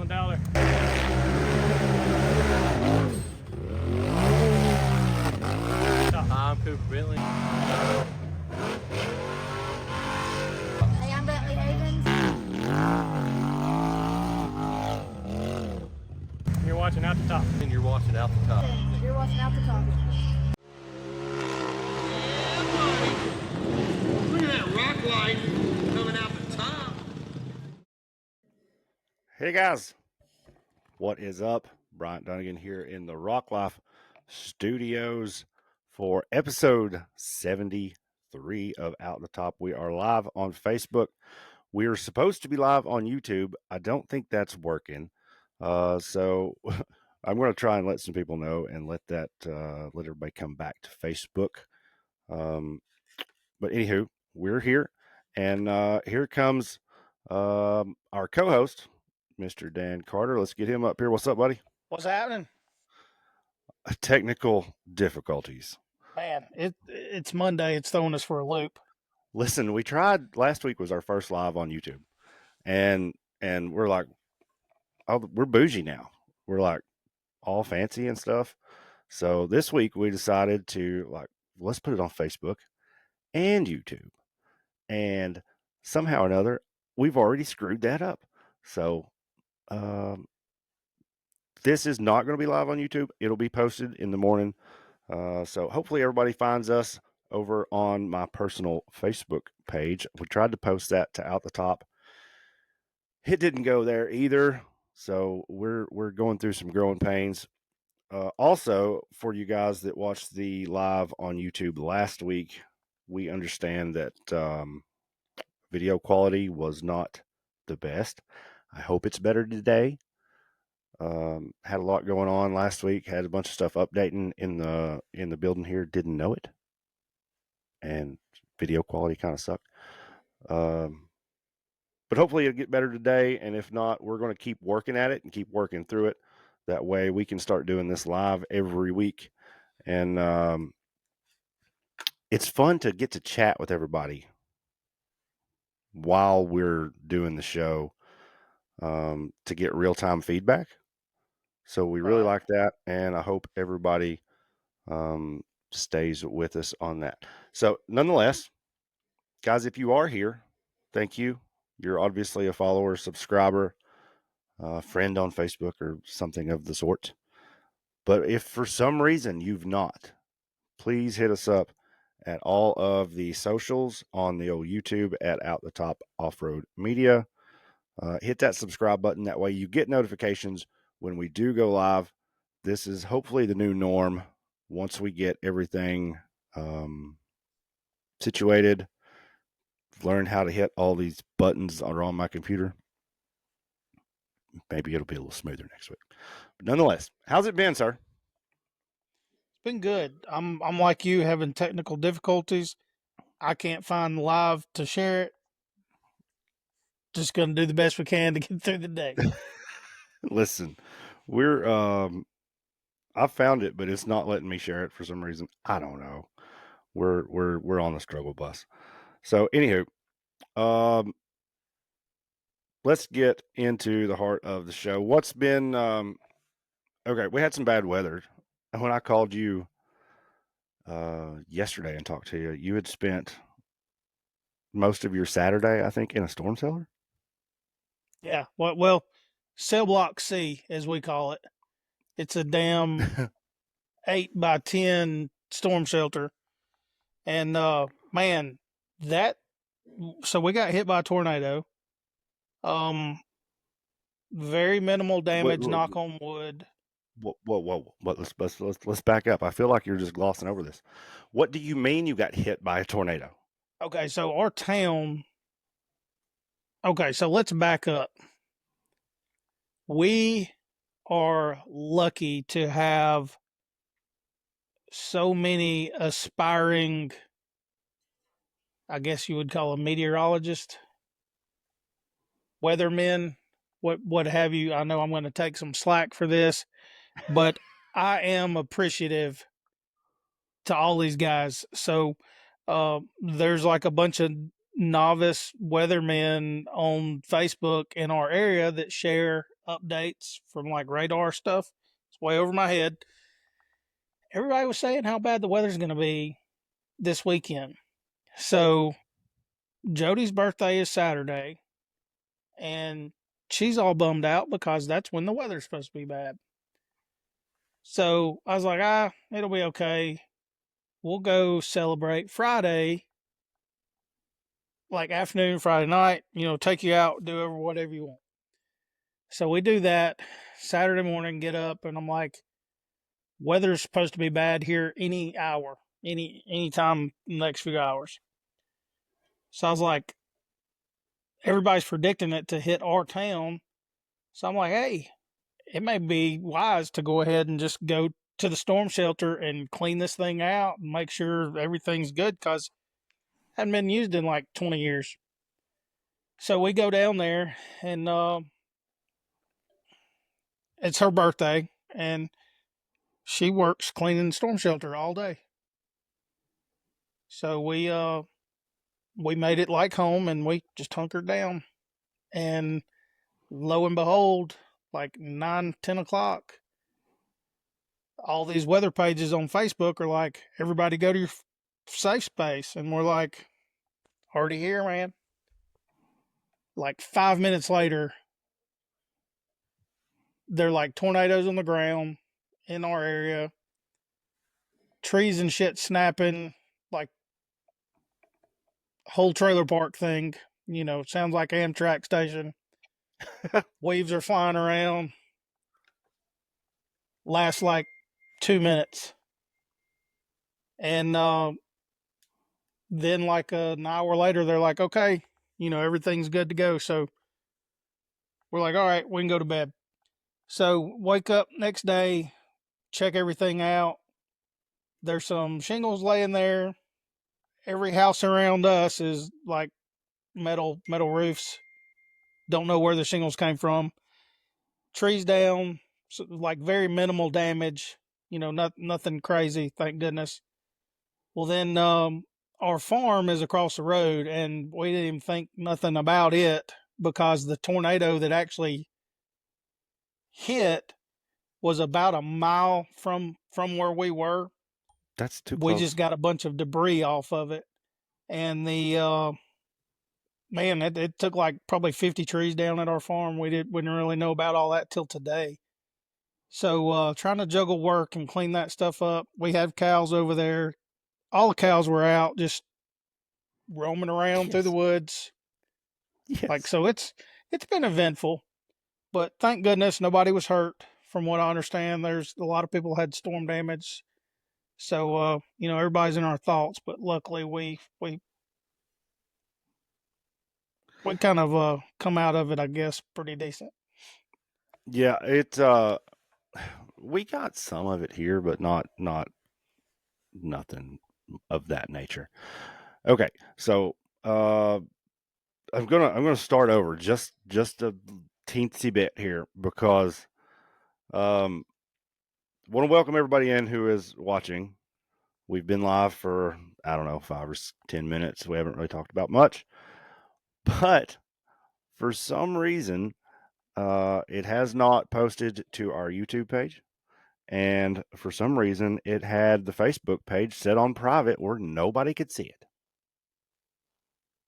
$1. I'm Cooper Bentley. Hey, I'm Bentley Havens. You're watching Out the Top. And you're watching Out the Top. You're watching Out the Top. Look at that rock light coming out the top. Hey guys, what is up? Bryant Dunnigan here in the Rock Life Studios for episode 73 of Out the Top. We are live on Facebook. We are supposed to be live on YouTube. I don't think that's working. So I'm going to try and let some people know and let everybody come back to Facebook. But anywho, we're here, and here comes our co-host, Mr. Dan Carter. Let's get him up here. What's up, buddy? What's happening? Technical difficulties. Man, it's Monday. It's throwing us for a loop. Listen, we tried. Last week was our first live on YouTube, and we're like, oh, we're bougie now. We're like all fancy and stuff. So this week we decided to let's put it on Facebook and YouTube, and somehow or another we've already screwed that up. So this is not going to be live on YouTube. It'll be posted in the morning. So hopefully everybody finds us over on my personal Facebook page. We tried to post that to Out the Top. It didn't go there either. So we're going through some growing pains. Also, for you guys that watched the live on YouTube last week, we understand that video quality was not the best. I hope it's better today. Had a lot going on last week. Had a bunch of stuff updating in the building here. Didn't know it, and video quality kind of sucked. But hopefully it'll get better today. And if not, we're going to keep working at it and keep working through it. That way we can start doing this live every week, and it's fun to get to chat with everybody while we're doing the show, to get real-time feedback. So we really like that, and I hope everybody stays with us on that. So nonetheless, guys, if you are here, thank you. You're obviously a follower, subscriber, friend on Facebook, or something of the sort. But if for some reason you've not, please hit us up at all of the socials on the old YouTube at Out the Top Offroad Media. Hit that subscribe button. That way you get notifications when we do go live. This is hopefully the new norm once we get everything situated, learn how to hit all these buttons that are on my computer. Maybe it'll be a little smoother next week. But nonetheless, how's it been, sir? It's been good. I'm like you, having technical difficulties. I can't find the live to share it. Just going to do the best we can to get through the day. Listen, we're I found it, but it's not letting me share it for some reason. I don't know. We're on the struggle bus. So anywho, let's get into the heart of the show. What's been okay, we had some bad weather. And when I called you yesterday and talked to you, you had spent most of your Saturday, I think, in a storm cellar. Yeah. Well, cell block C, as we call it. It's a damn 8x10 storm shelter. And man, so we got hit by a tornado. Very minimal damage, knock on wood. Whoa. Let's back up. I feel like you're just glossing over this. What do you mean you got hit by a tornado? Okay, so our town. Okay, so let's back up. We are lucky to have so many aspiring, I guess you would call them meteorologists, weathermen, what have you. I know I'm going to take some slack for this, but I am appreciative to all these guys. So there's like a bunch of novice weathermen on Facebook in our area that share updates from like radar stuff. It's way over my head. Everybody was saying how bad the weather's going to be this weekend. So Jody's birthday is Saturday, and she's all bummed out because that's when the weather's supposed to be bad. So I was like, it'll be okay. We'll go celebrate Friday, like afternoon, Friday night, take you out, do whatever you want. So we do that Saturday morning, get up, and I'm like, weather's supposed to be bad here any hour, any time in the next few hours. So I was like, everybody's predicting it to hit our town. So I'm like, hey, it may be wise to go ahead and just go to the storm shelter and clean this thing out and make sure everything's good because it hadn't been used in like 20 years. So we go down there, and it's her birthday, and she works cleaning the storm shelter all day. So we made it like home, and we just hunkered down. And lo and behold, like 9, 10 o'clock, all these weather pages on Facebook are like, everybody go to your safe space. And we're like, already here, man. Like 5 minutes later, they're like tornadoes on the ground in our area, trees and shit snapping, like whole trailer park thing. Sounds like Amtrak station. Waves are flying around. Lasts like 2 minutes. And then like an hour later, they're like, okay, everything's good to go. So we're like, all right, we can go to bed. So wake up next day, check everything out. There's some shingles laying there. Every house around us is like metal roofs. Don't know where the shingles came from. Trees down, so like very minimal damage. Nothing crazy, thank goodness. Well, then our farm is across the road, and we didn't even think nothing about it because the tornado that actually hit was about a mile from where we were. That's too We close. just got a bunch of debris off of it, and the man, it took like probably 50 trees down at our farm. We didn't really know about all that till today. So trying to juggle work and clean that stuff up. We have cows over there. All the cows were out, just roaming around through the woods. Like, Yes. so it's been eventful, but thank goodness nobody was hurt. From what I understand, there's a lot of people had storm damage. So everybody's in our thoughts, but luckily we kind of come out of it, I guess, pretty decent. Yeah, we got some of it here, but not nothing of that nature. Okay, so I'm gonna start over just a teensy bit here because want to welcome everybody in who is watching. We've been live for, I don't know, 5 or 10 minutes. We haven't really talked about much, but for some reason, it has not posted to our YouTube page. And for some reason, it had the Facebook page set on private where nobody could see it.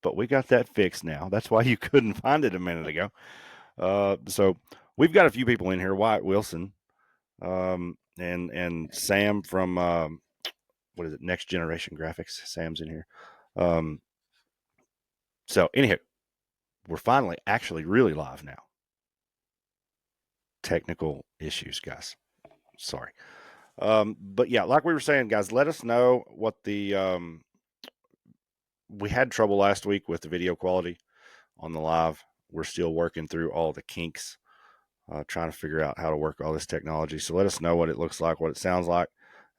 But we got that fixed now. That's why you couldn't find it a minute ago. So we've got a few people in here. Wyatt Wilson, and Sam from what is it? Next Generation Graphics. Sam's in here. So anyhow, we're finally actually really live now. Technical issues, guys. Sorry. But yeah, like we were saying, guys, let us know what the we had trouble last week with the video quality on the live. We're still working through all the kinks, trying to figure out how to work all this technology. So let us know what it looks like, what it sounds like,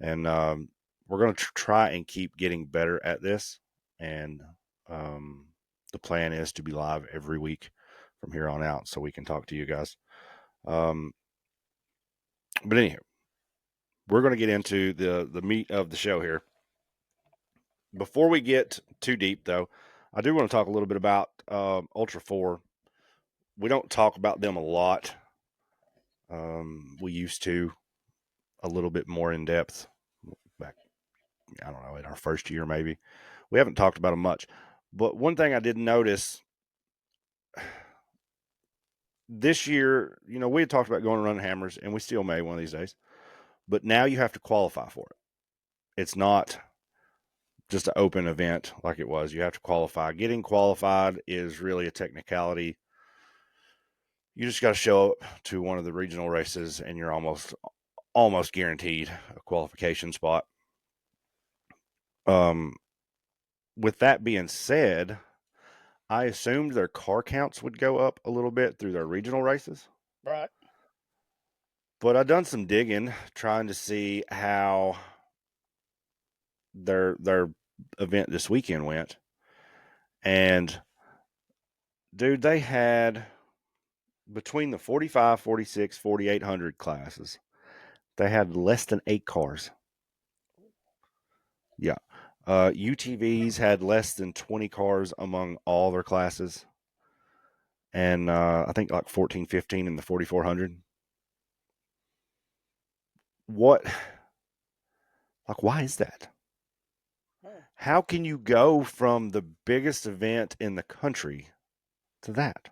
and we're going to try and keep getting better at this. And the plan is to be live every week from here on out, so we can talk to you guys. But anyhow, we're going to get into the meat of the show here. Before we get too deep, though, I do want to talk a little bit about Ultra 4. We don't talk about them a lot We used to a little bit more in depth back, I don't know, in our first year maybe. We haven't talked about them much. But one thing I did notice this year, we had talked about going and running hammers, and we still may one of these days. But now you have to qualify for it. It's not just an open event like it was. You have to qualify. Getting qualified is really a technicality. You just got to show up to one of the regional races, and you're almost guaranteed a qualification spot. With that being said, I assumed their car counts would go up a little bit through their regional races. Right. But I done some digging trying to see how their event this weekend went. And dude, they had between the 45, 46, 4800 classes, they had less than 8 cars. Yeah. UTVs had less than 20 cars among all their classes. And I think like 14, 15 in the 4400. Why is that? How can you go from the biggest event in the country to that?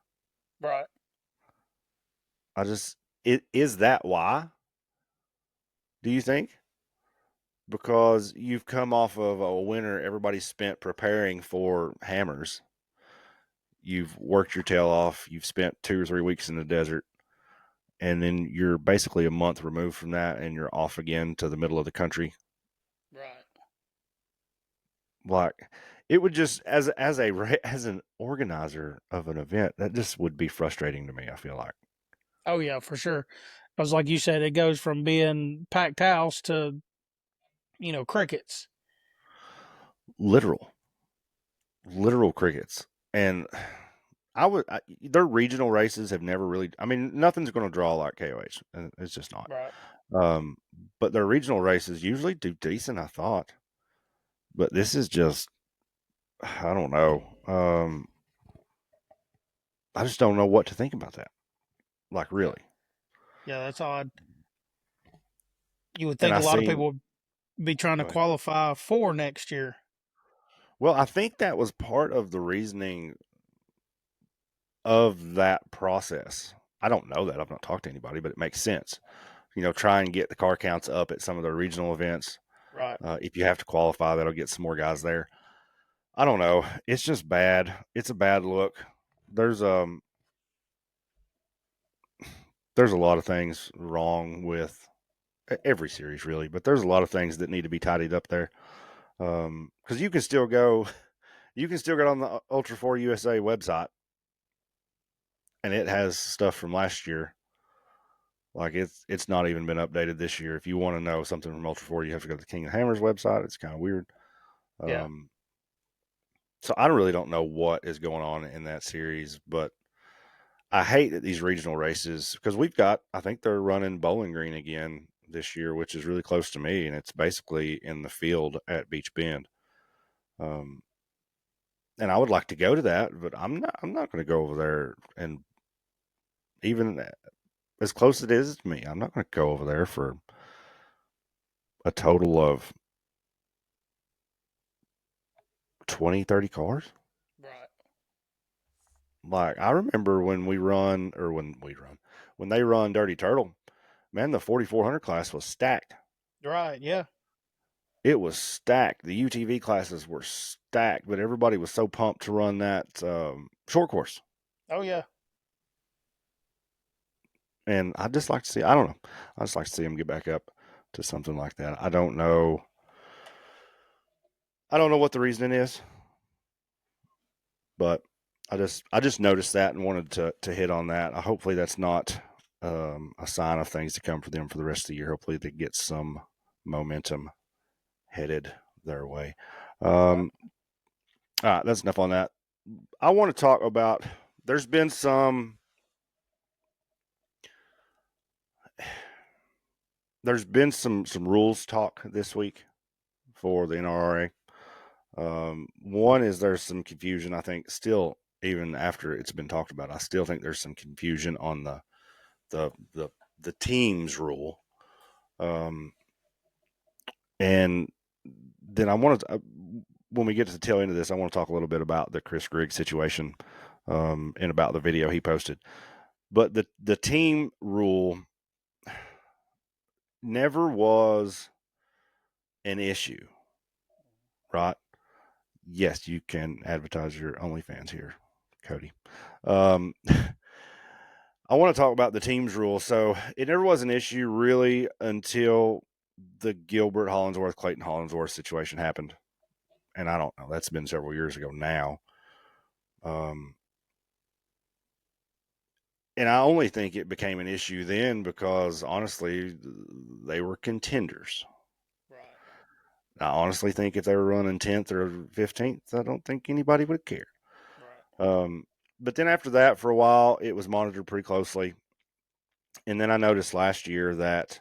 Right. Is that why? Do you think? Because you've come off of a winter everybody spent preparing for hammers. You've worked your tail off. You've spent 2 or 3 weeks in the desert. And then you're basically a month removed from that, and you're off again to the middle of the country. Right. Like, it would just, as an organizer of an event, that just would be frustrating to me, I feel like. Oh yeah, for sure. Because like you said, it goes from being packed house to, crickets. Literal crickets. And their regional races have never really, nothing's going to draw like KOH. It's just not. Right. But their regional races usually do decent, I thought. But this is just, I don't know. I just don't know what to think about that. Like, really. Yeah, that's odd. You would And think I a lot of seen, people would be trying to go ahead. qualify for next year. Well, I think that was part of the reasoning of that process. I don't know that. I've not talked to anybody, but it makes sense. Try and get the car counts up at some of the regional events. Right. If you have to qualify, that'll get some more guys there. I don't know. It's just bad. It's a bad look. There's a lot of things wrong with every series, really, but there's a lot of things that need to be tidied up there. Because you can still get on the Ultra 4 USA website, and it has stuff from last year. Like, it's not even been updated this year. If you want to know something from Ultra 4, you have to go to the King of Hammers website. It's kind of weird. Yeah. So I really don't know what is going on in that series, but I hate that these regional races, because I think they're running Bowling Green again this year, which is really close to me, and it's basically in the field at Beach Bend. And I would like to go to that, but I'm not going to go over there, and even as close as it is to me, I'm not going to go over there for a total of 20, 30 cars. Right. Like, I remember when they run Dirty Turtle, man, the 4400 class was stacked. Right. Yeah. It was stacked. The UTV classes were stacked, but everybody was so pumped to run that short course. Oh yeah. And I just like to see, I don't know, I just like to see them get back up to something like that. I don't know what the reasoning is, but I just noticed that and wanted to hit on that. Hopefully that's not a sign of things to come for them for the rest of the year. Hopefully they get some momentum headed their way. All right, that's enough on that. I want to talk about, there's been some rules talk this week for the NRRA. One is there's some confusion, I think, still, even after it's been talked about. I still think there's some confusion on the the teams rule. And then I wanted to, when we get to the tail end of this, I want to talk a little bit about the Chris Griggs situation, and about the video he posted. But the team rule never was an issue, right? Yes, you can advertise your OnlyFans here, Cody. I want to talk about the teams rule. So it never was an issue really until the Gilbert Hollinsworth, Clayton Hollinsworth situation happened. And I don't know, that's been several years ago now. And I only think it became an issue then because honestly, they were contenders. Right. I honestly think if they were running 10th or 15th, I don't think anybody would care. Right. But then after that, for a while, it was monitored pretty closely. And then I noticed last year that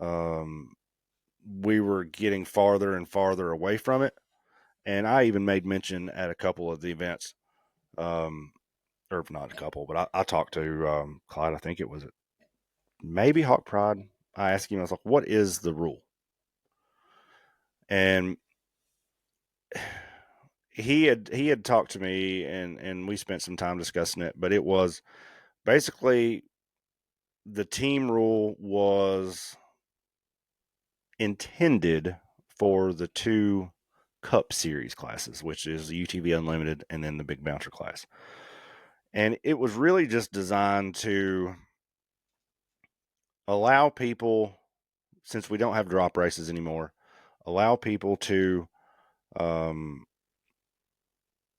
we were getting farther and farther away from it. And I even made mention at a couple of the events, or not a couple, but I talked to Clyde, I think it was maybe Hawk Pride. I asked him, I was like, what is the rule? And he had talked to me, and we spent some time discussing it, but it was basically the team rule was intended for the 2 Cup Series classes, which is the UTV Unlimited and then the Big Bouncer class. And it was really just designed to allow people, since we don't have drop races anymore, allow people to,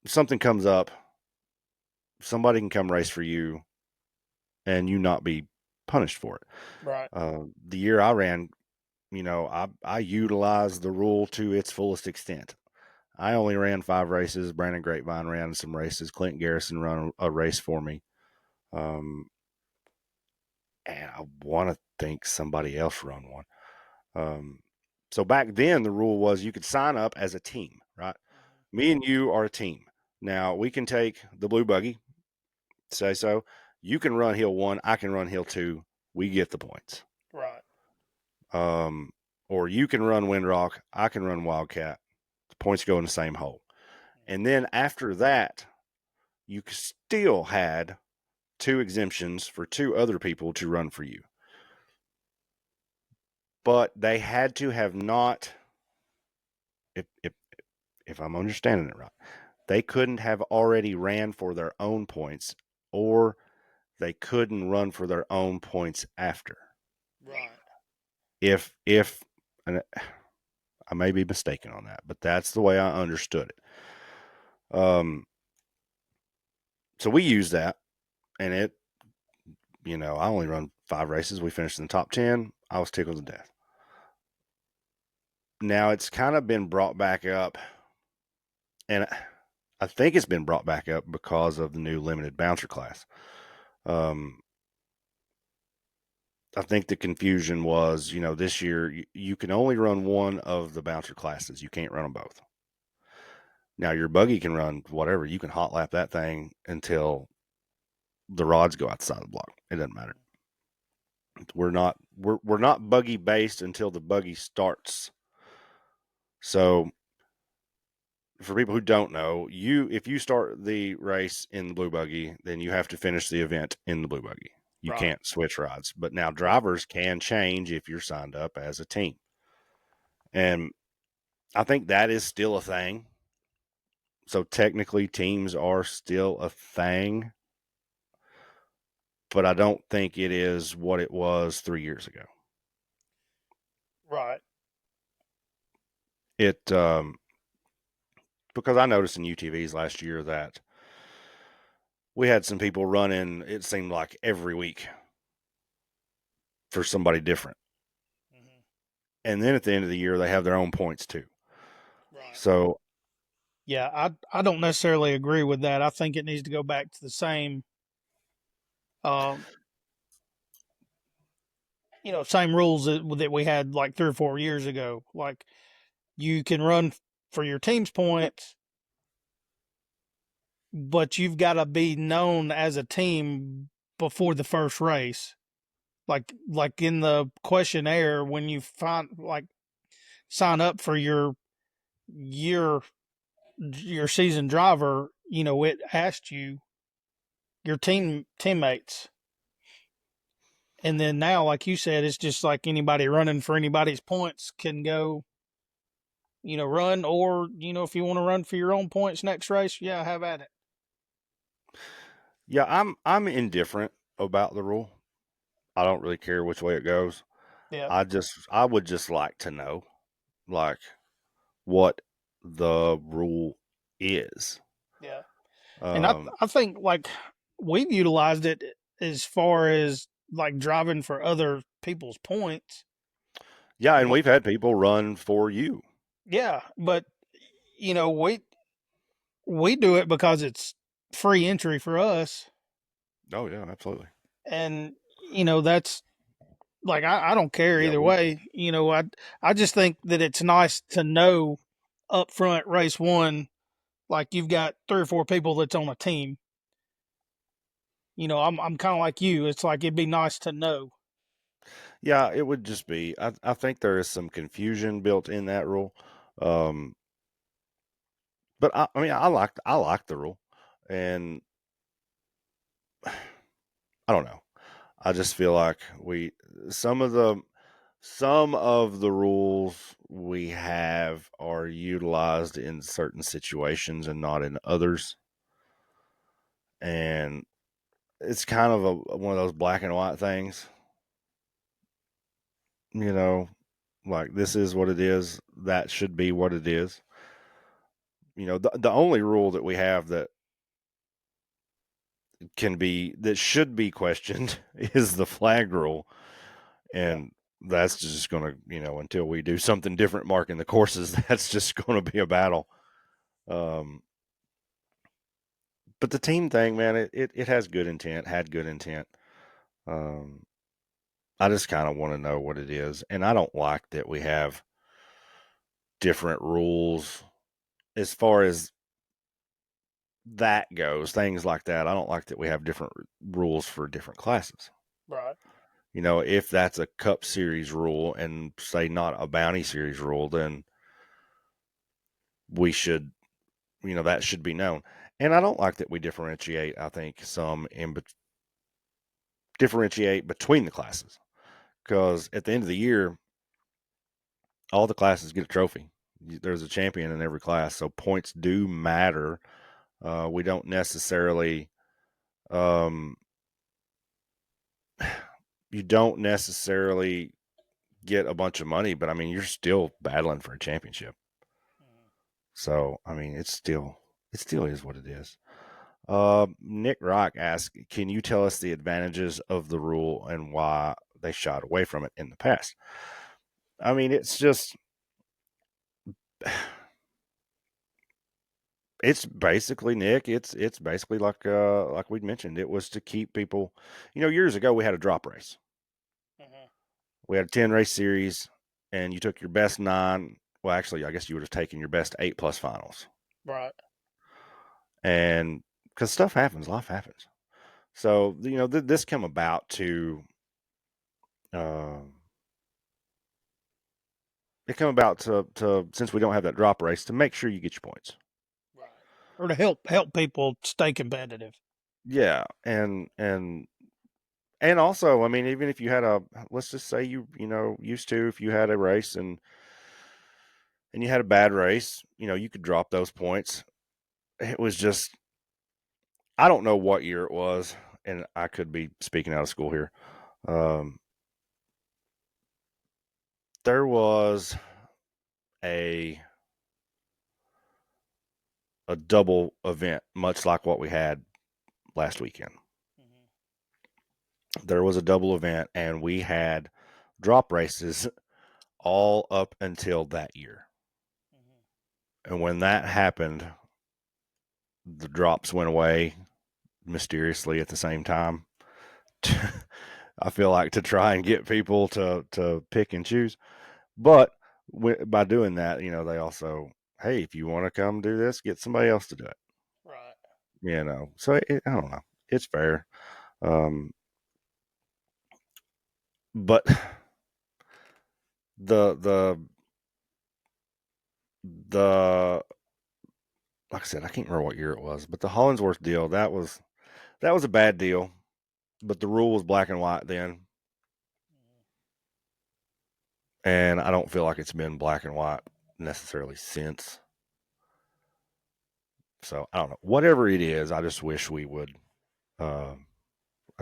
something comes up, somebody can come race for you and you not be punished for it. Right. The year I ran, I utilized the rule to its fullest extent. I only ran 5 races. Brandon Grapevine ran some races. Clint Garrison ran a race for me. And I want to think somebody else run one. So back then the rule was you could sign up as a team, right? Me and you are a team. Now we can take the blue buggy, say so. You can run hill 1, I can run hill 2. We get the points. Right. Or you can run Windrock, I can run Wildcat. The points go in the same hole. And then after that, you still had 2 exemptions for 2 other people to run for you. But they had to have not, if I'm understanding it right, they couldn't have already ran for their own points, or they couldn't run for their own points after. Right. If and I may be mistaken on that, but that's the way I understood it. So we used that, and it, I only run 5 races. We finished in the top 10. I was tickled to death. Now it's kind of been brought back up, and I think it's been brought back up because of the new limited bouncer class. I think the confusion was, this year you can only run one of the bouncer classes. You can't run them both. Now your buggy can run whatever. You can hot lap that thing until the rods go outside the block. It doesn't matter. We're not buggy based until the buggy starts. So for people who don't know, if you start the race in the blue buggy, then you have to finish the event in the blue buggy. You Right. can't switch rides. But now drivers can change if you're signed up as a team. And I think that is still a thing. So technically teams are still a thing, but I don't think it is what it was 3 years ago. Right. It, because I noticed in UTVs last year that we had some people running, it seemed like every week for somebody different. Mm-hmm. And then at the end of the year, they have their own points too. Right. So, yeah, I don't necessarily agree with that. I think it needs to go back to the same, same rules that we had like 3 or 4 years ago. Like you can run for your team's points, but you've got to be known as a team before the first race. like in the questionnaire when you sign up for your your season driver, it asked you your teammates. And then now, like you said, it's just like anybody running for anybody's points can go, run, or, if you want to run for your own points next race, yeah, have at it. Yeah, I'm indifferent about the rule. I don't really care which way it goes. Yeah. I would just like to know, like, what the rule is. Yeah. And Um, I think like we've utilized it as far as like driving for other people's points. yeah, and But we've had people run for you. yeah, but we do it because it's free entry for us. Oh yeah, absolutely. And that's like I don't care Yeah, either way. I just think that it's nice to know up front race one, like you've got three or four people that's on a team. I'm kind of like you. It's like it'd be nice to know. yeah, it would just be. I think there is some confusion built in that rule. Um, but I mean, I like the rule, and I don't know. I just feel like some of the some of the rules we have are utilized in certain situations and not in others. And it's kind of one of those black and white things, you know, like this is what it is, that should be what it is. The only rule that we have that should be questioned is the flag rule. Yeah. And that's just going to, until we do something different marking the courses, that's just going to be a battle. Um, but the team thing, man, it has good intent, had good intent. Um, I just kind of want to know what it is. And I don't like that we have different rules as far as that goes, things like that. I don't like that we have different rules for different classes. Right. If that's a Cup Series rule and say not a Bounty Series rule, then we should, that should be known. And I don't like that we differentiate. I think differentiate between the classes, because at the end of the year, all the classes get a trophy. There's a champion in every class, so points do matter. We don't necessarily, um, you don't necessarily get a bunch of money, but I mean, you're still battling for a championship. So, I mean, it still is what it is. Nick Rock asked, can you tell us the advantages of the rule and why they shied away from it in the past? I mean, it's just, it's basically, Nick, it's basically like we'd mentioned, it was to keep people, years ago we had a drop race. Mm-hmm. We had a 10 race series, and you took your best 9. Well, actually, I guess you would have taken your best 8 plus finals. Right. And because stuff happens, life happens. So, this came about uh, to since we don't have that drop race, to make sure you get your points. Right. Or to help people stay competitive. Yeah, and also, I mean, even if you had let's just say used to, if you had a race and you had a bad race, you could drop those points. It was just, I don't know what year it was, and I could be speaking out of school here. Um, there was a double event, much like what we had last weekend. Mm-hmm. There was a double event, and we had drop races all up until that year. Mm-hmm. And when that happened, the drops went away mysteriously at the same time. I feel like, to try and get people to pick and choose. But by doing that, they also, hey, if you want to come do this, get somebody else to do it. Right. So I don't know. It's fair. Um, but the like I said, I can't remember what year it was, but the Hollingsworth deal, that was a bad deal. But the rule was black and white then. And I don't feel like it's been black and white necessarily since. So I don't know. Whatever it is, I just wish we would. I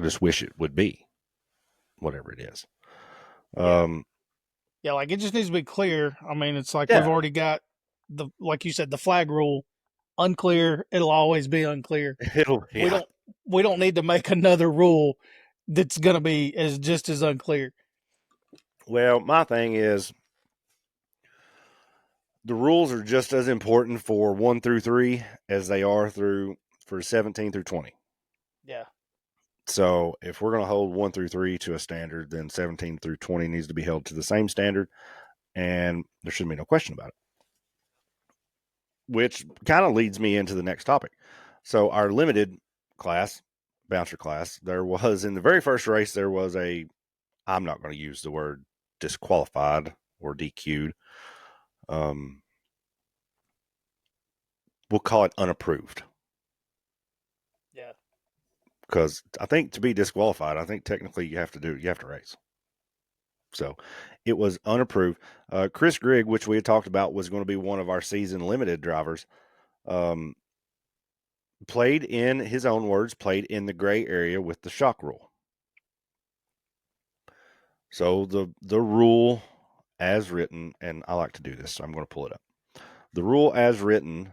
just wish it would be whatever it is. Yeah, like it just needs to be clear. I mean, it's like we've Yeah. already got like you said, the flag rule unclear. It'll always be unclear. We don't need to make another rule that's going to be just as unclear. Well, my thing is the rules are just as important for 1 through 3 as they are for 17 through 20. Yeah. So if we're going to hold 1 through 3 to a standard, then 17 through 20 needs to be held to the same standard, and there shouldn't be no question about it. Which kind of leads me into the next topic. So our limited class, bouncer class, there was in the very first race, there was I'm not going to use the word disqualified or DQ'd. We'll call it unapproved. Yeah. Because I think to be disqualified, I think technically you have to race. So it was unapproved. Chris Griggs, which we had talked about, was going to be one of our season limited drivers. Played in his own words, played in the gray area with the shock rule. So the rule as written, and I like to do this, so I'm going to pull it up. The rule as written,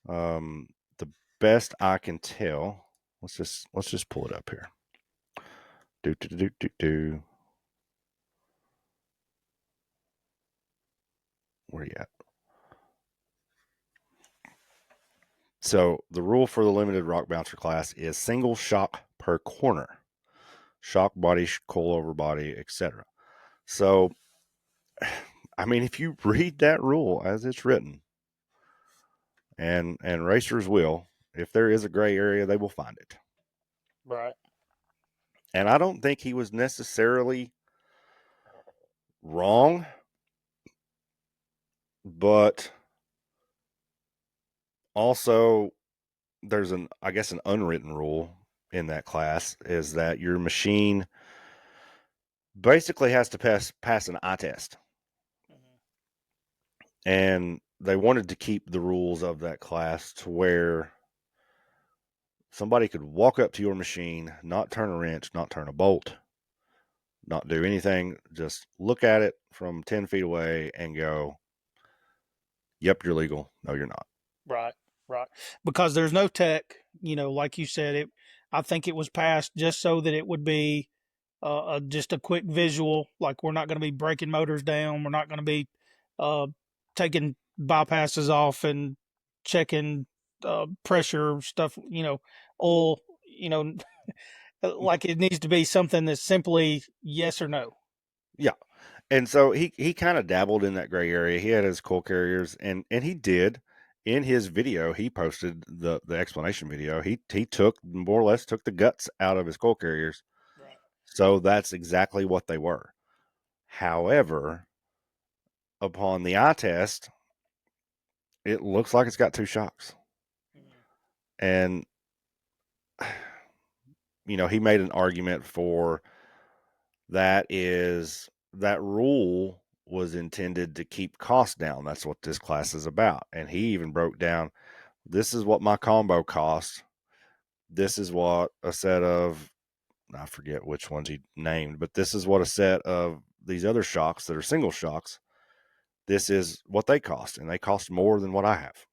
the best I can tell, let's just pull it up here. Where you at? So the rule for the limited rock bouncer class is single shock per corner, shock body, coilover body, etc. So, I mean, if you read that rule as it's written, and racers will, if there is a gray area, they will find it. Right. And I don't think he was necessarily wrong, but also there's an unwritten rule in that class is that your machine basically has to pass an eye test. Mm-hmm. And they wanted to keep the rules of that class to where somebody could walk up to your machine, not turn a wrench, not turn a bolt, not do anything, just look at it from 10 feet away and go, yep, you're legal. No, you're not. Right. Right. Because there's no tech, like you said, I think it was passed just so that it would be just a quick visual. Like we're not going to be breaking motors down. We're not going to be taking bypasses off and checking pressure stuff, oil, like it needs to be something that's simply yes or no. Yeah. And so he kind of dabbled in that gray area. He had his coil carriers and he did in his video, he posted the explanation video. He took more or less took the guts out of his coil carriers. Right. So that's exactly what they were. However, upon the eye test, it looks like it's got 2 shocks. Mm-hmm. And he made an argument for that rule was intended to keep costs down. That's what this class is about. And he even broke down, this is what my combo costs. This is what a set of, I forget which ones he named, but this is what a set of these other shocks that are single shocks, this is what they cost. And they cost more than what I have.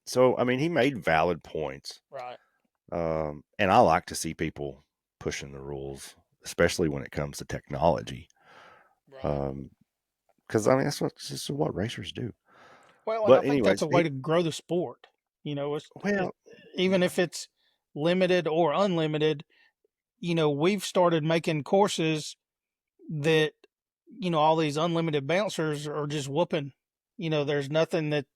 So, I mean, he made valid points. Right. And I like to see people pushing the rules, especially when it comes to technology. Right. Because I mean, that's just what racers do. Well, and I think that's a way to grow the sport. Even if it's limited or unlimited, we've started making courses that, all these unlimited bouncers are just whooping. There's nothing that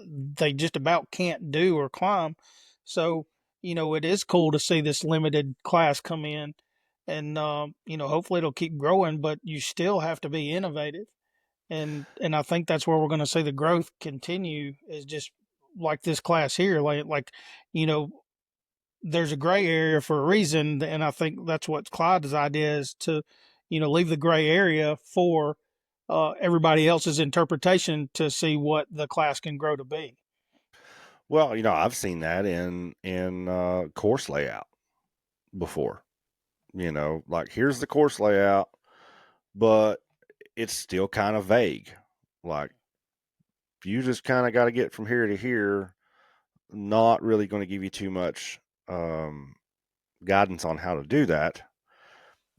they just about can't do or climb. So, it is cool to see this limited class come in and hopefully it'll keep growing. But you still have to be innovative, and I think that's where we're going to see the growth continue. Is just like this class here, like you know, there's a gray area for a reason, and I think that's what Clyde's idea is to, leave the gray area for everybody else's interpretation to see what the class can grow to be. Well, I've seen that in course layout before. Like here's the course layout, but it's still kind of vague. Like you just kind of got to get from here to here. Not really going to give you too much guidance on how to do that.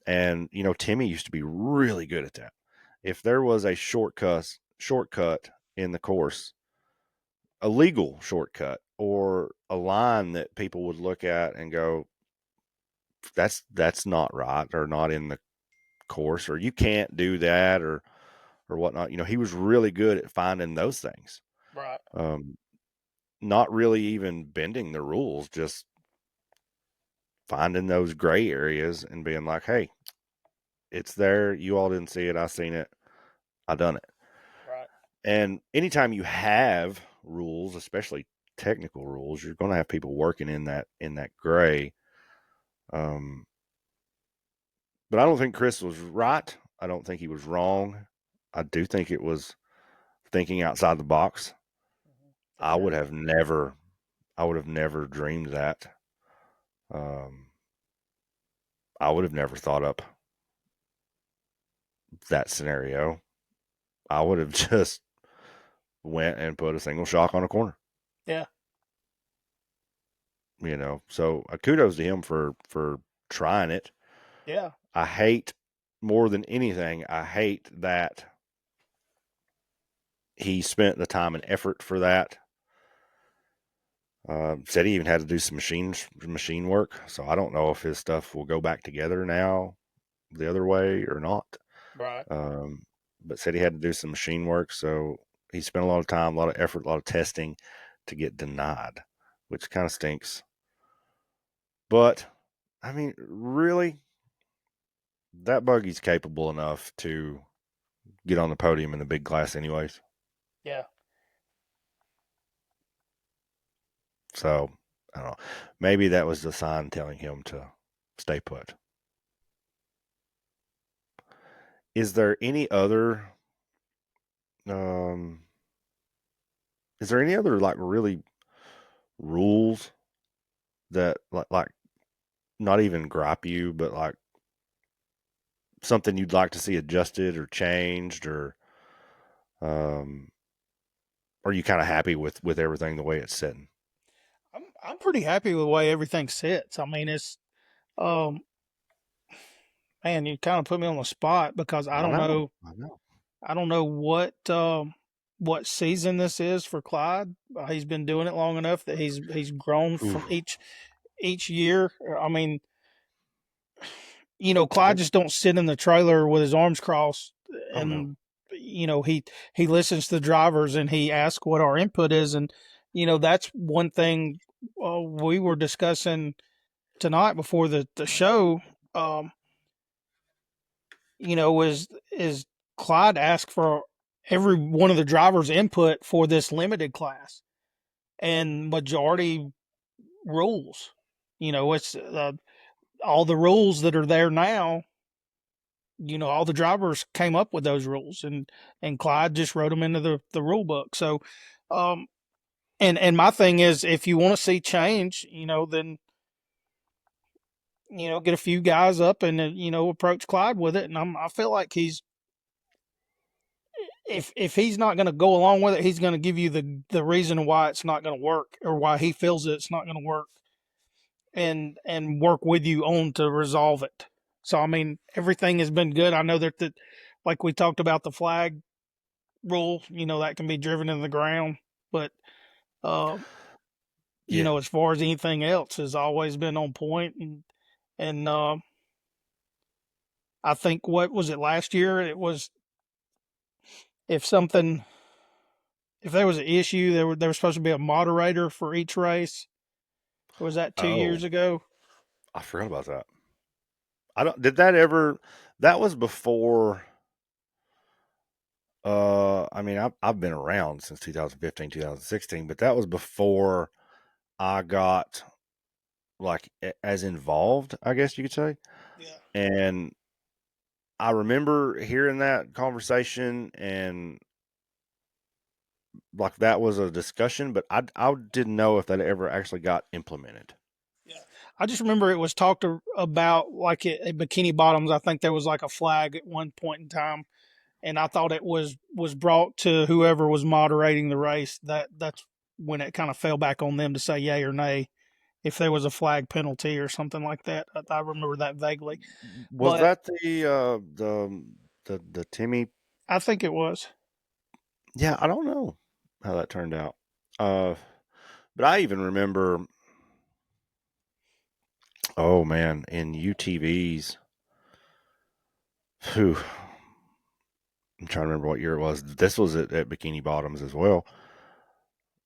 And Timmy used to be really good at that. If there was a shortcut in the course, a legal shortcut or a line that people would look at and go, that's not right or not in the course, or you can't do that or whatnot. He was really good at finding those things. Right. Not really even bending the rules, just finding those gray areas and being like, hey, it's there. You all didn't see it. I seen it. I done it. Right. And anytime you have rules, especially technical rules, you're going to have people working in that gray. But I don't think Chris was right. I don't think he was wrong. I do think it was thinking outside the box. I would have never dreamed that. I would have never thought up that scenario. I would have just went and put a single shock on a corner. Yeah. So kudos to him for trying it. Yeah. I hate more than anything, I hate that he spent the time and effort for that. Said he even had to do some machine work. So I don't know if his stuff will go back together now the other way or not. Right. But said he had to do some machine work. So he spent a lot of time, a lot of effort, a lot of testing to get denied, which kind of stinks. But I mean, really, that buggy's capable enough to get on the podium in the big class anyways. Yeah. So, I don't know. Maybe that was the sign telling him to stay put. Is there any other like really rules that like not even gripe you, but like something you'd like to see adjusted or changed, or are you kind of happy with everything the way it's sitting? I'm pretty happy with the way everything sits. I mean, it's man, you kind of put me on the spot because I don't know. I know. I don't know what season this is for Clyde. He's been doing it long enough that he's grown from each year. I mean, Clyde just don't sit in the trailer with his arms crossed, and he listens to the drivers and he asks what our input is, and that's one thing we were discussing tonight before the show. Is Clyde asked for every one of the drivers' input for this limited class, and majority rules. It's all the rules that are there now. All the drivers came up with those rules, and Clyde just wrote them into the rule book. So, and my thing is, if you want to see change, then get a few guys up and approach Clyde with it. And I feel like if he's not going to go along with it, he's going to give you the reason why it's not going to work, or why he feels that it's not going to work, and work with you on to resolve it. So I mean, everything has been good. I know that like we talked about the flag rule, that can be driven in the ground, but as far as anything else, has always been on point. And I think, what was it, last year? It was, if there was an issue, there was supposed to be a moderator for each race. Or was that 2 years ago? I forgot about that. I don't. Did that ever? That was before. I mean, I've been around since 2015, 2016, but that was before I got like as involved, I guess you could say. Yeah. And I remember hearing that conversation and like that was a discussion, but I didn't know if that ever actually got implemented. Yeah. I just remember it was talked about like at Bikini Bottoms. I think there was like a flag at one point in time, and I thought it was brought to whoever was moderating the race. That's when it kind of fell back on them to say yay or nay if there was a flag penalty or something like that. I remember that vaguely, Was but that the Timmy? I think it was. Yeah, I don't know how that turned out. Uh, but I even remember, oh man, in UTVs. Whew, I'm trying to remember what year it was. This was at Bikini Bottoms as well.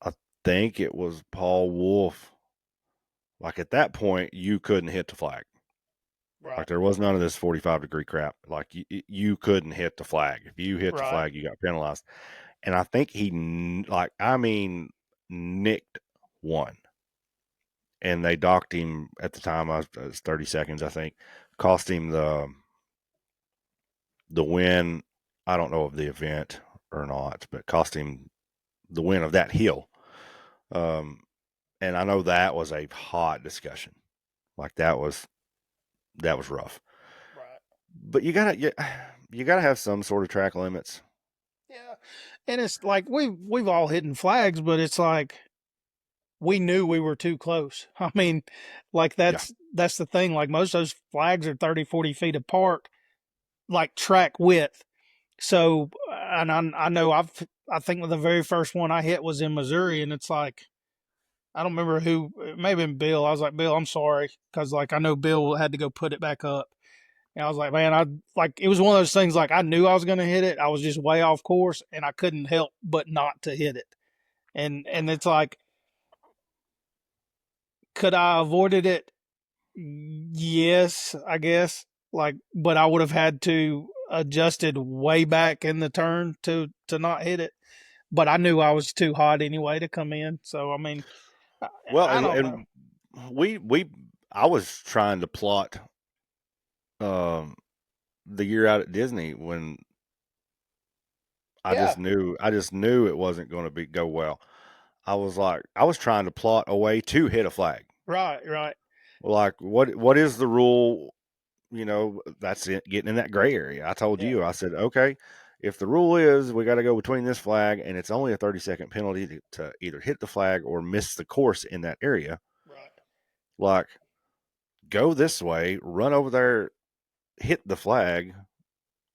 I think it was Paul Wolf. Like at that point, you couldn't hit the flag. Right. Like there was none of this 45-degree crap. Like you couldn't hit the flag. If you hit the Right. flag, you got penalized. And I think like I mean nicked one. And they docked him at the time. It was 30 seconds, I think. Cost him the win. I don't know of the event or not, but cost him the win of that hill. And I know that was a hot discussion. Like that was rough. Right. But you gotta have some sort of track limits. Yeah. And it's like we've all hidden flags, but it's like we knew we were too close. I mean, like Yeah. that's the thing. Like most of those flags are 30, 40 feet apart, like track width. So, and I know I think the very first one I hit was in Missouri, and it's like I don't remember who. It may have been Bill. I was like, Bill, I'm sorry, because like I know Bill had to go put it back up, and I was like, man, I like it was one of those things. Like I knew I was going to hit it. I was just way off course, and I couldn't help but not to hit it. And it's like, could I avoided it? Yes, I guess. Like, but I would have had to adjusted way back in the turn to not hit it. But I knew I was too hot anyway to come in. So I mean, I, Well, I don't know. and we I was trying to plot um the year out at Disney when Yeah, I just knew it wasn't going to be go well. I was like I was trying to plot a way to hit a flag. right, right. Like what is the rule? You know, that's it, getting in that gray area. I told Yeah, you, I said, okay, if the rule is we got to go between this flag and it's only a 30-second penalty to either hit the flag or miss the course in that area, right. like go this way, run over there, hit the flag,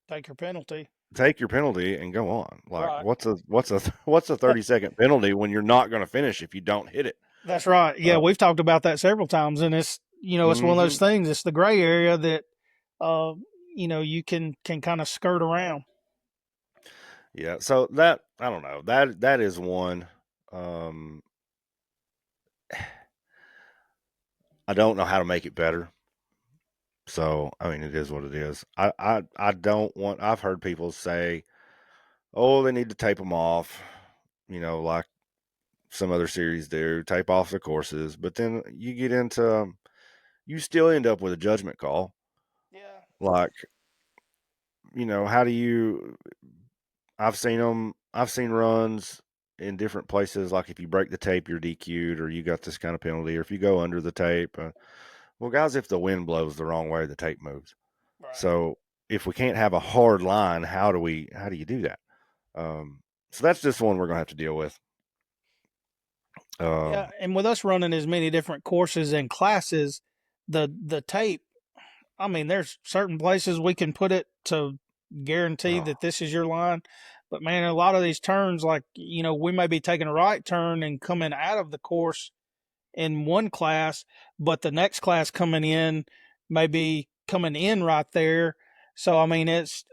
Take your penalty. take your penalty, and go on. Like Right. what's a 30-second penalty when you're not going to finish if you don't hit it? That's right. Yeah, Uh, we've talked about that several times, and it's it's one of those hmm things. It's the gray area that uh you can kind of skirt around. Yeah. So that I don't know that is one. Um, I don't know how to make it better. So I mean, it is what it is. I don't want. I've heard people say, "Oh, they need to tape them off," like some other series do, tape off the courses. But then you get into, you still end up with a judgment call. Yeah. Like, how do you? I've seen them. I've seen runs in different places. Like if you break the tape, you're DQ'd, or you got this kind of penalty, or if you go under the tape. Well, guys, if the wind blows the wrong way, the tape moves. Right. So if we can't have a hard line, how do you do that? So that's just one we're gonna have to deal with. Yeah, Um, and with us running as many different courses and classes, the tape, I mean, there's certain places we can put it to guarantee oh, that this is your line. But man, a lot of these turns, like, we may be taking a right turn and coming out of the course in one class, but the next class coming in may be coming in right there. So, I mean, it's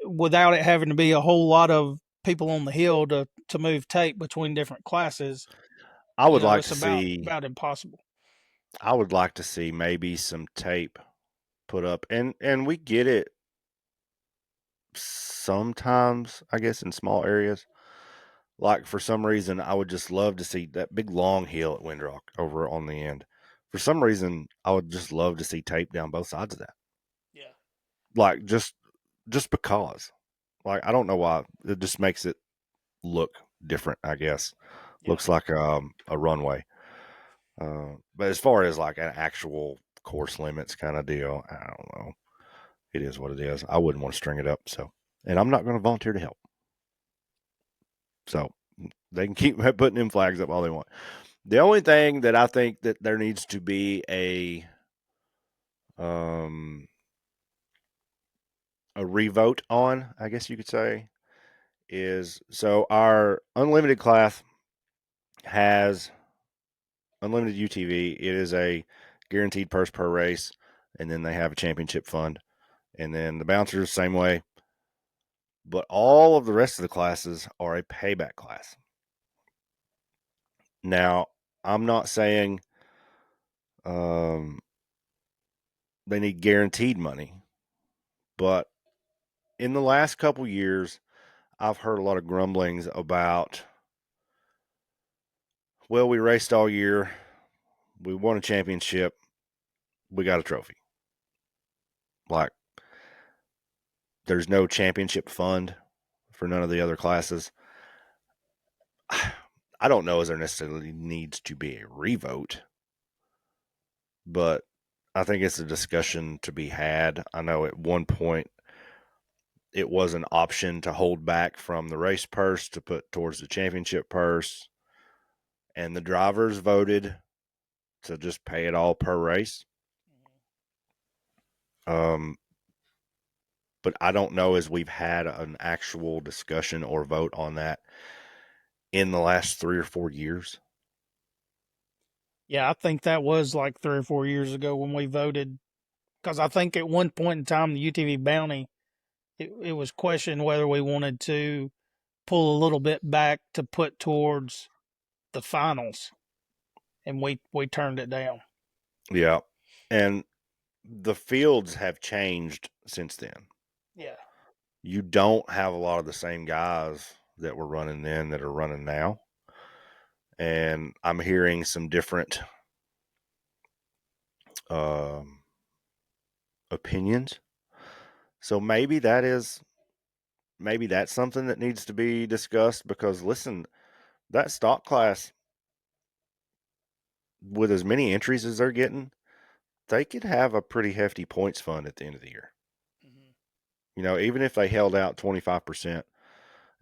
without it having to be a whole lot of people on the hill to move tape between different classes, I would like it's to about see. about impossible. I would like to see maybe some tape put up, and we get it sometimes, I guess, in small areas. Like, for some reason, I would just love to see that big long hill at Windrock over on the end. For some reason, I would just love to see tape down both sides of that. Yeah. Like, just because. Like, I don't know why. It just makes it look different, I guess. Yeah. Looks like a runway. But as far as like an actual course limits kind of deal, I don't know. It is what it is. I wouldn't want to string it up. So, and I'm not going to volunteer to help. So they can keep putting in flags up all they want. The only thing that I think that there needs to be a revote on, I guess you could say, is so our unlimited class has unlimited UTV. It is a guaranteed purse per race, and then they have a championship fund. And then the bouncers, same way. But all of the rest of the classes are a payback class. Now, I'm not saying they need guaranteed money, but in the last couple years, I've heard a lot of grumblings about, well, we raced all year, we won a championship, we got a trophy. Like, there's no championship fund for none of the other classes. I don't know if there necessarily needs to be a revote, but I think it's a discussion to be had. I know at one point it was an option to hold back from the race purse to put towards the championship purse, and the drivers voted to just pay it all per race. But I don't know as we've had an actual discussion or vote on that in the last 3 or 4 years. Yeah, I think that was like 3 or 4 years ago when we voted, because I think at one point in time the UTV bounty, it was questioned whether we wanted to pull a little bit back to put towards the finals, and we turned it down. Yeah, and the fields have changed since then. Yeah. You don't have a lot of the same guys that were running then that are running now. And I'm hearing some different opinions. So maybe that's something that needs to be discussed, because listen, that stock class, with as many entries as they're getting, they could have a pretty hefty points fund at the end of the year. Mm-hmm. You know, even if they held out 25%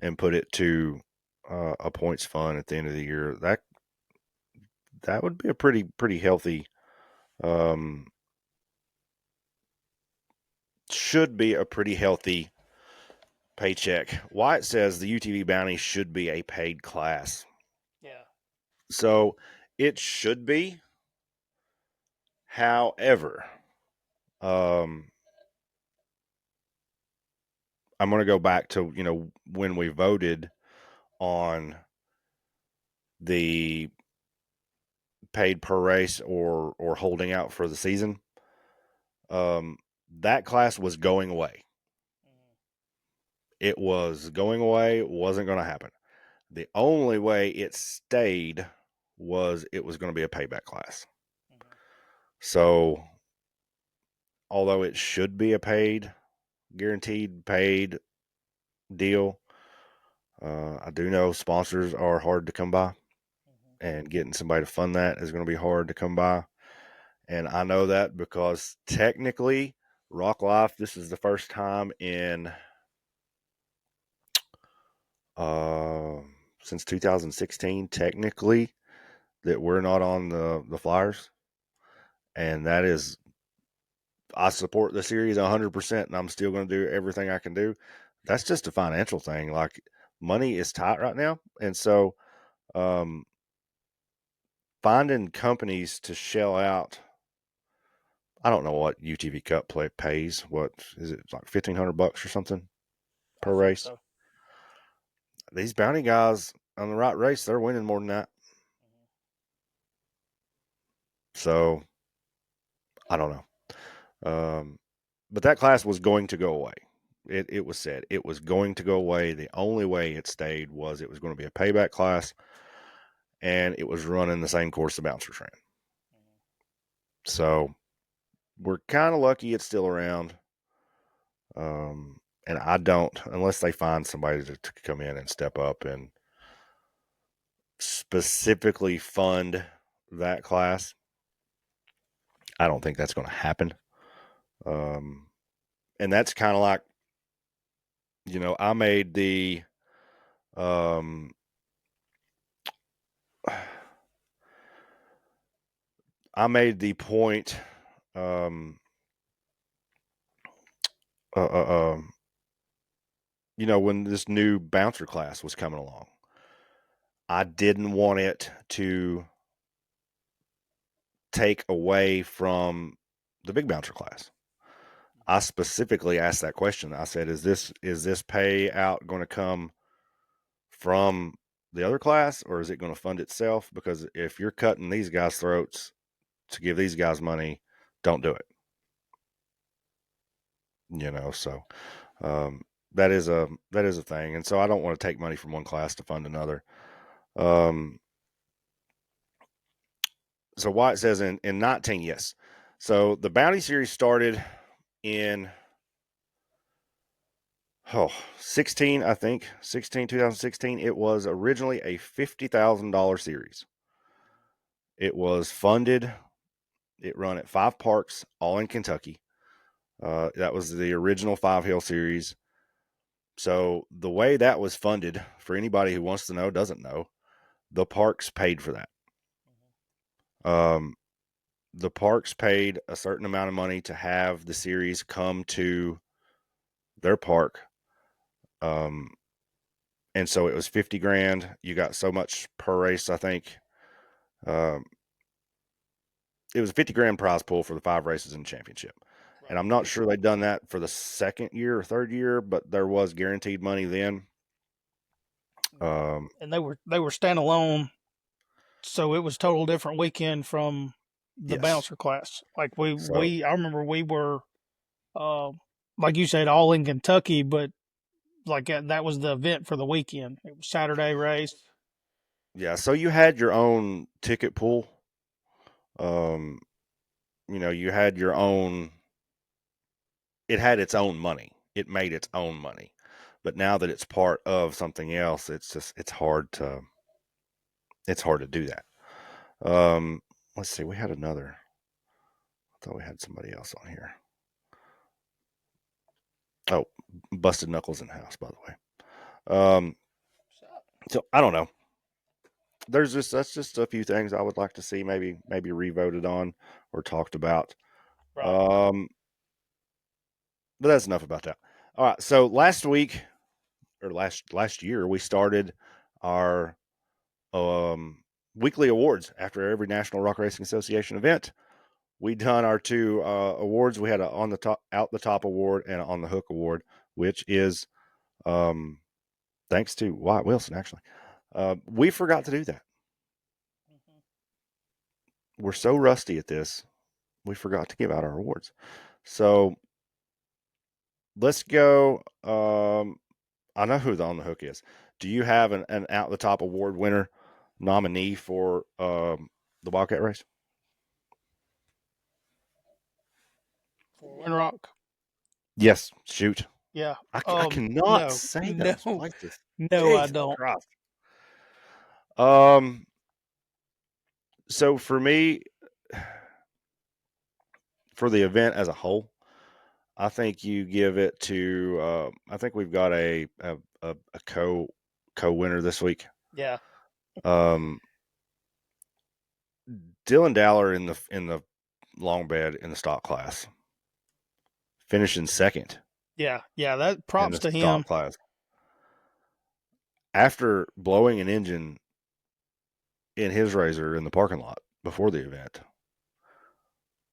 and put it to a points fund at the end of the year, that would be a pretty healthy, should be a pretty healthy paycheck. Wyatt says the UTV bounty should be a paid class. Yeah. So it should be. However, I'm going to go back to, when we voted on the paid per race or holding out for the season. That class was going away. It was going away. It wasn't going to happen. The only way it stayed was it was going to be a payback class. So, although it should be a guaranteed paid deal, I do know sponsors are hard to come by, and getting somebody to fund that is going to be hard to come by. And I know that because technically, Rock Life, this is the first time in since 2016, technically, that we're not on the flyers. And that is, I support the series 100%, and I'm still going to do everything I can do. That's just a financial thing. Like, money is tight right now. And so, finding companies to shell out, I don't know what UTV Cup pays. What is it, like $1,500 or something per race? So. These bounty guys on the right race, they're winning more than that. So I don't know. but that class was going to go away. It was said it was going to go away. The only way it stayed was it was going to be a payback class, and it was running the same course the bouncers ran. So we're kind of lucky it's still around. And I don't, unless they find somebody to come in and step up and specifically fund that class, I don't think that's going to happen. And that's kind of like, I made the, point, when this new bouncer class was coming along, I didn't want it to take away from the big bouncer class. I specifically asked that question. I said, is this payout going to come from the other class, or is it going to fund itself? Because if you're cutting these guys' throats to give these guys money, don't do it. So that is a thing. And so I don't want to take money from one class to fund another. So Wyatt says in 19, yes. So the Bounty Series started in 16, I think, 2016. It was originally a $50,000 series. It was funded. It run at 5 parks, all in Kentucky. That was the original 5 Hill Series. So the way that was funded, for anybody who wants to know, doesn't know, the parks paid for that. The parks paid a certain amount of money to have the series come to their park. And so it was 50 grand. You got so much per race, I think. It was a 50 grand prize pool for the 5 races in the championship. Right. And I'm not sure they'd done that for the second year or third year, but there was guaranteed money then. And they were standalone, so it was total different weekend from the bouncer class. Like I remember we were, like you said, all in Kentucky, but like that was the event for the weekend. It was Saturday race. Yeah, so you had your own ticket pool. You had your own. It had its own money. It made its own money. But now that it's part of something else, it's hard to do that. Let's see. We had another. I thought we had somebody else on here. Oh, Busted Knuckles in the house, by the way. So I don't know. That's just a few things I would like to see maybe re-voted on or talked about. Right. But that's enough about that. All right. So last week or last year, we started our weekly awards after every National Rock Racing Association event. We done our 2 awards. We had a on the top, out the top award and an on the hook award, which is thanks to Wyatt Wilson. Actually, we forgot to do that. We're so rusty at this, we forgot to give out our awards. So let's go. I know who the on the hook is. Do you have an out the top award winner nominee for the Wildcat race? For Winrock? Yes. Shoot. Yeah. I cannot say those places. No, I don't. Christ. So for me, for the event as a whole, I think you give it to. I think we've got a co-winner this week. Yeah. Dylan Dowler in the long bed in the stock class, finishing second. Yeah. That props to him. Stock class. After blowing an engine in his razor in the parking lot before the event.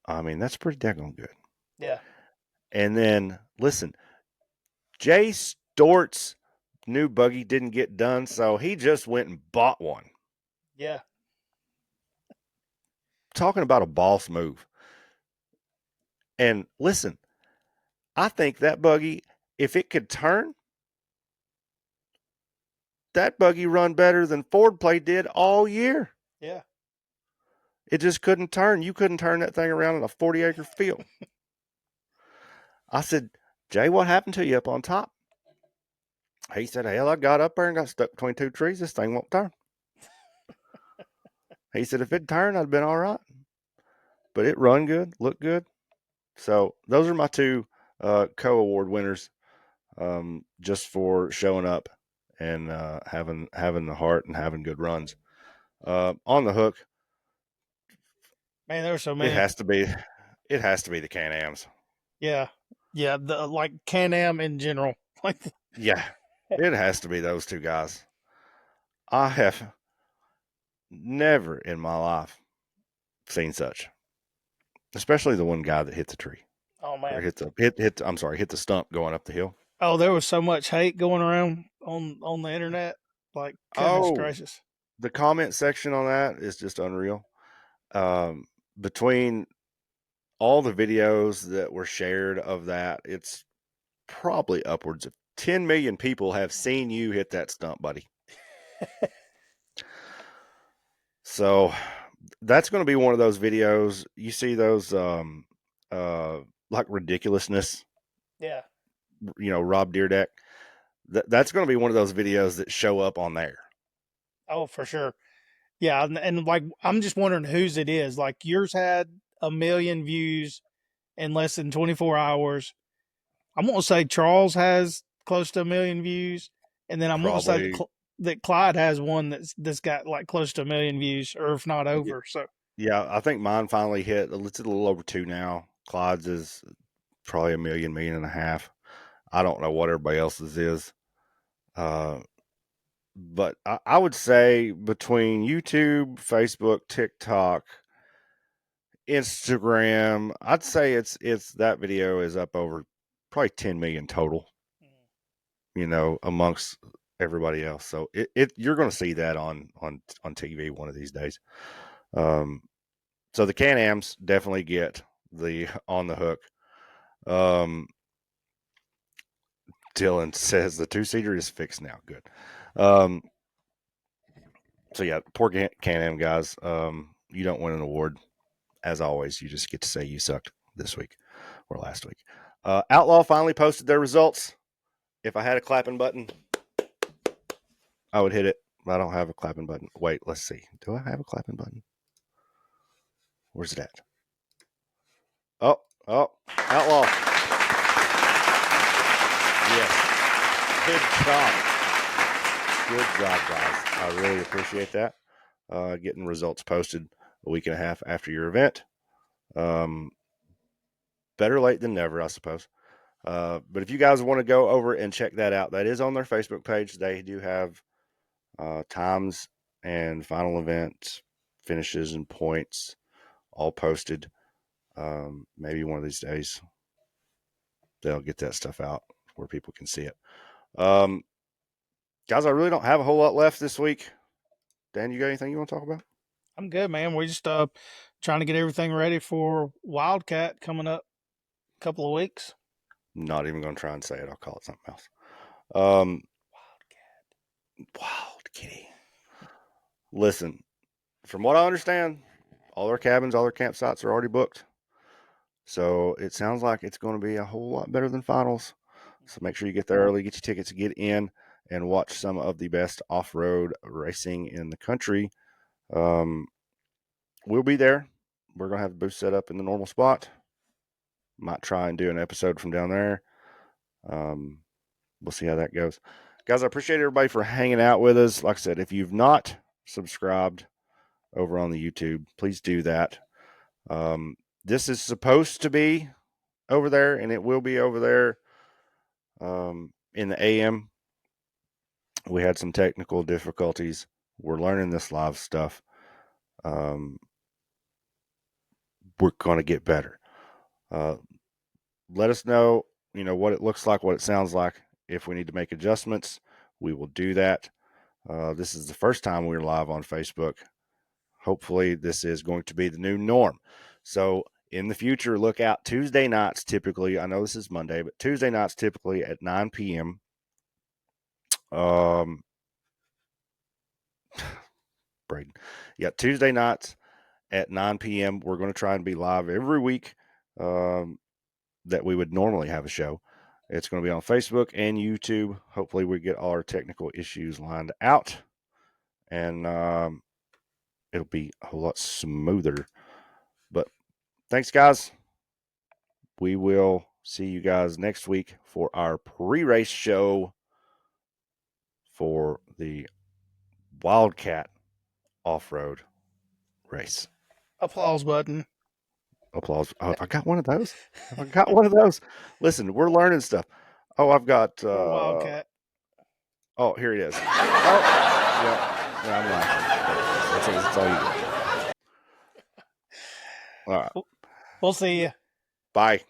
I mean, that's pretty daggone good. Yeah. And then, listen, Jay Stort's new buggy didn't get done, so he just went and bought one. Yeah. Talking about a boss move. And listen, I think that buggy, if it could turn, that buggy run better than Ford Play did all year. Yeah. It just couldn't turn. You couldn't turn that thing around in a 40-acre field. I said, Jay, what happened to you up on top? He said, hell, I got up there and got stuck between two trees. This thing won't turn. He said, if it turned, I'd have been all right. But it run good, looked good. So those are my two co-award winners, just for showing up and having the heart and having good runs. On the hook, Man, there were so it many. has to be the Can-Ams. Yeah. Yeah. The like Can-Am in general. Like, Yeah, it has to be those two guys. I have never in my life seen such, especially the one guy that hit the tree oh or man. hit the stump going up the hill. Oh, there was so much hate going around on the internet. Like, goodness Oh, gracious. the comment section on that is just unreal. Between all the videos that were shared of that, it's probably upwards of 10 million people have seen you hit that stump, buddy. So that's going to be one of those videos. You see those, like ridiculousness, Yeah. Rob Deerdeck. That's going to be one of those videos that show up on there. Oh, for sure. Yeah, and like I'm just wondering whose it is. Like yours had 1 million views in less than 24 hours. I'm gonna say Charles has close to 1 million views, and then I'm gonna say Probably, that Clyde has one that's got like close to 1 million views, or if not over. So yeah, I think mine finally hit. It's a little over 2 now. Clyde's is probably 1.5 million. I don't know what everybody else's is. But I would say between YouTube, Facebook, TikTok, Instagram, I'd say it's that video is up over probably 10 million total, amongst everybody else. So it you're going to see that on TV one of these days. So the Can-Ams definitely get the on the hook. Dylan says the two-seater is fixed now. Good. So yeah, poor Can-Am guys. You don't win an award. As always, you just get to say you sucked this week or last week. Outlaw finally posted their results. If I had a clapping button, I would hit it. I don't have a clapping button. Wait, let's see. Do I have a clapping button? Where's it at? Oh, Outlaw. Yes. Good job, guys. I really appreciate that. Getting results posted a week and a half after your event. Better late than never, I suppose. But if you guys want to go over and check that out, that is on their Facebook page. They do have times and final event finishes and points all posted. Maybe one of these days they'll get that stuff out where people can see it. Guys, I really don't have a whole lot left this week. Dan, you got anything you want to talk about? I'm good, man. We just trying to get everything ready for Wildcat coming up a couple of weeks. Not even going to try and say it. I'll call it something else. Wild Kitty. Listen, from what I understand, all their cabins, all their campsites are already booked. So it sounds like it's going to be a whole lot better than finals. So make sure you get there early, get your tickets, get in, and watch some of the best off-road racing in the country. We'll be there. We're going to have the booth set up in the normal spot. Might try and do an episode from down there. We'll see how that goes. Guys, I appreciate everybody for hanging out with us. Like I said, if you've not subscribed over on the YouTube, please do that. This is supposed to be over there, and it will be over there in the AM. We had some technical difficulties. We're learning this live stuff. We're going to get better. Let us know, what it looks like, what it sounds like. If we need to make adjustments, we will do that. This is the first time we're live on Facebook. Hopefully, this is going to be the new norm. So in the future, look out Tuesday nights typically. I know this is Monday, but Tuesday nights typically at 9 p.m. Braden. Yeah, Tuesday nights at 9 p.m. We're going to try and be live every week that we would normally have a show. It's going to be on Facebook and YouTube. Hopefully we get all our technical issues lined out, and it'll be a whole lot smoother. But thanks, guys. We will see you guys next week for our pre-race show for the Wildcat off-road race. Applause button. Applause. Oh, I got one of those. I got one of those. Listen, we're learning stuff. Oh, I've got Wildcat. Oh, here it is. Oh, yeah, I'm laughing. That's all you get. All right. We'll see you. Bye.